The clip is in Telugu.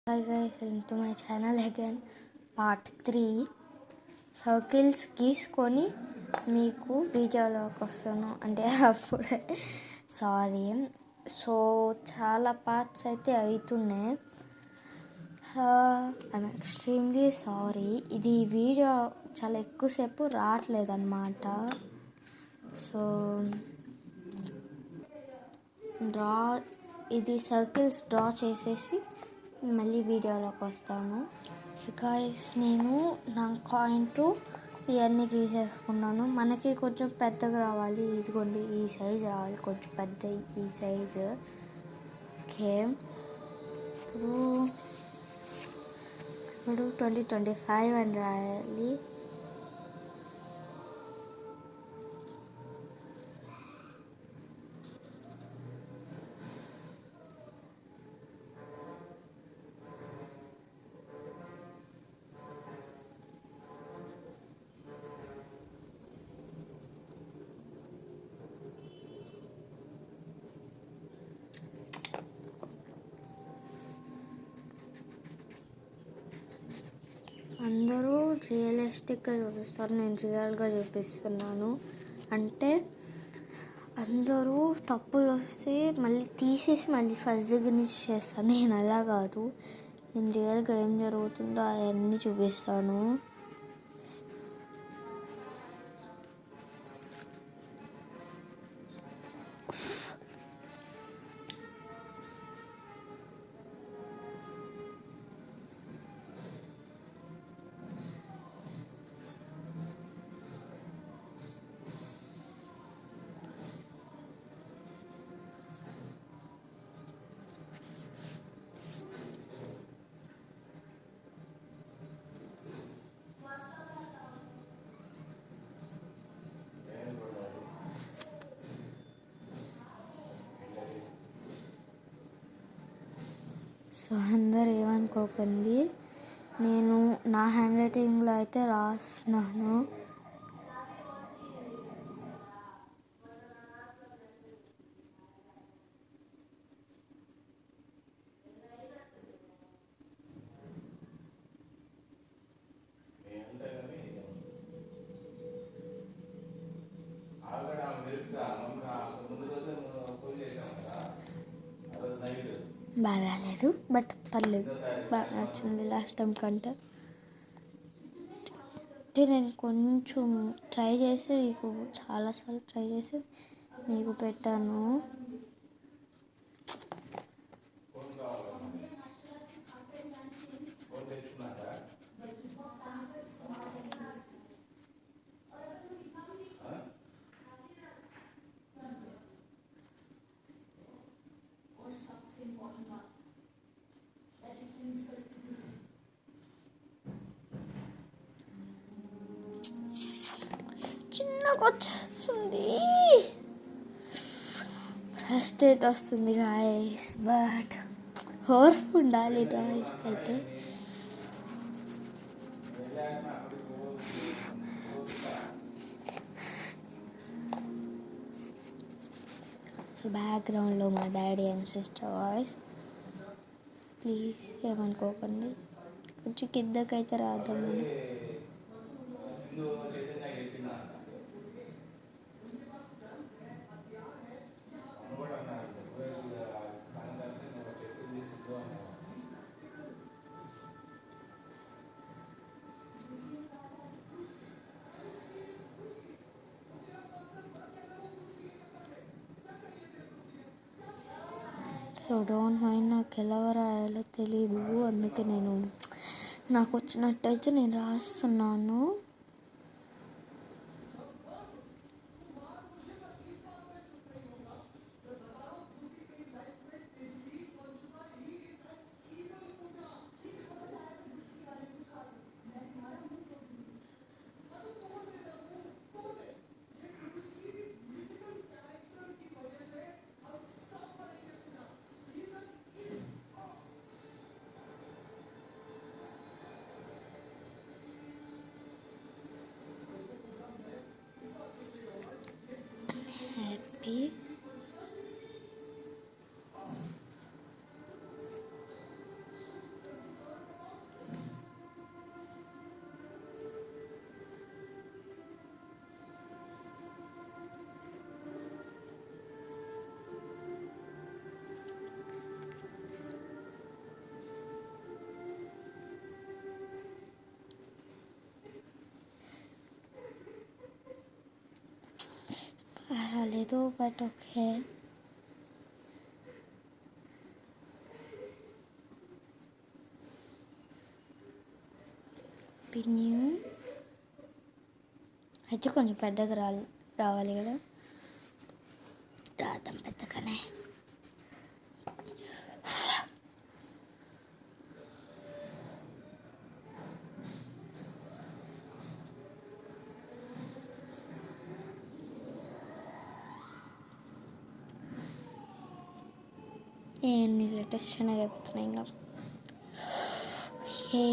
Hi guys, welcome to my channel again. Part 3 circles గీసుకొని మీకు వీడియోలోకి వస్తాను అంటే అప్పుడే సారీ. సో చాలా పార్ట్స్ అయితే అవుతున్నాయి. I'm extremely sorry. ఇది వీడియో చాలా ఎక్కువసేపు రావట్లేదన్నమాట. సో ఇది సర్కిల్స్ డ్రా చేసేసి మళ్ళీ వీడియోలోకి వస్తాను. సో గాయ్స్, నేను నా కాయింట్ ఇవన్నీ గీసేసుకున్నాను. మనకి కొంచెం పెద్దగా రావాలి, ఇదిగోండి ఈ సైజ్ రావాలి, కొంచెం పెద్ద ఈ సైజు. ఓకే, ఇప్పుడు 2025 అని రాయాలి. అందరూ రియలిస్టిక్గా చూపిస్తారు, నేను రియల్గా చూపిస్తున్నాను. అంటే అందరూ తప్పులు వస్తే మళ్ళీ తీసేసి మళ్ళీ ఫస్ట్ దగ్గర నుంచి చేస్తాను. నేను అలా కాదు, నేను రియల్గా ఏం జరుగుతుందో అవన్నీ చూపిస్తాను. సో అందరు ఏమనుకోకండి, నేను నా హ్యాండ్ రైటింగ్లో అయితే రాస్తున్నాను. బాగా రాలేదు, బట్ పర్లేదు, బాగా నచ్చింది లాస్ట్ టైం కంటే. అంటే నేను కొంచెం ట్రై చేసి మీకు చాలాసార్లు ట్రై చేసి మీకు పెట్టాను. చిన్నగా వచ్చేస్తుంది, ఫ్రస్ట్రేట్ వస్తుంది గాయస్, బట్ హోప్ ఉండాలి డ్రాయింగ్ అయితే. సో బ్యాక్గ్రౌండ్లో మా daddy and sister voice, please ఏమనుకోకండి. కొంచెం కిందకైతే రాద్దాం మనం. సో డోంట్ మైండ్, నాకు ఎలా రాయాలో తెలీదు, అందుకే నేను నాకు వచ్చినట్టయితే నేను రాస్తున్నాను. రాలేదు, బట్ ఓకే. పిన్యూ అయితే కొంచెం పెద్దగా రావాలి కదా, రాద్దాం పెద్దగానే. ఎన్ని లేటెస్ట్ చెప్తున్నాయి ఇంకా. ఓకే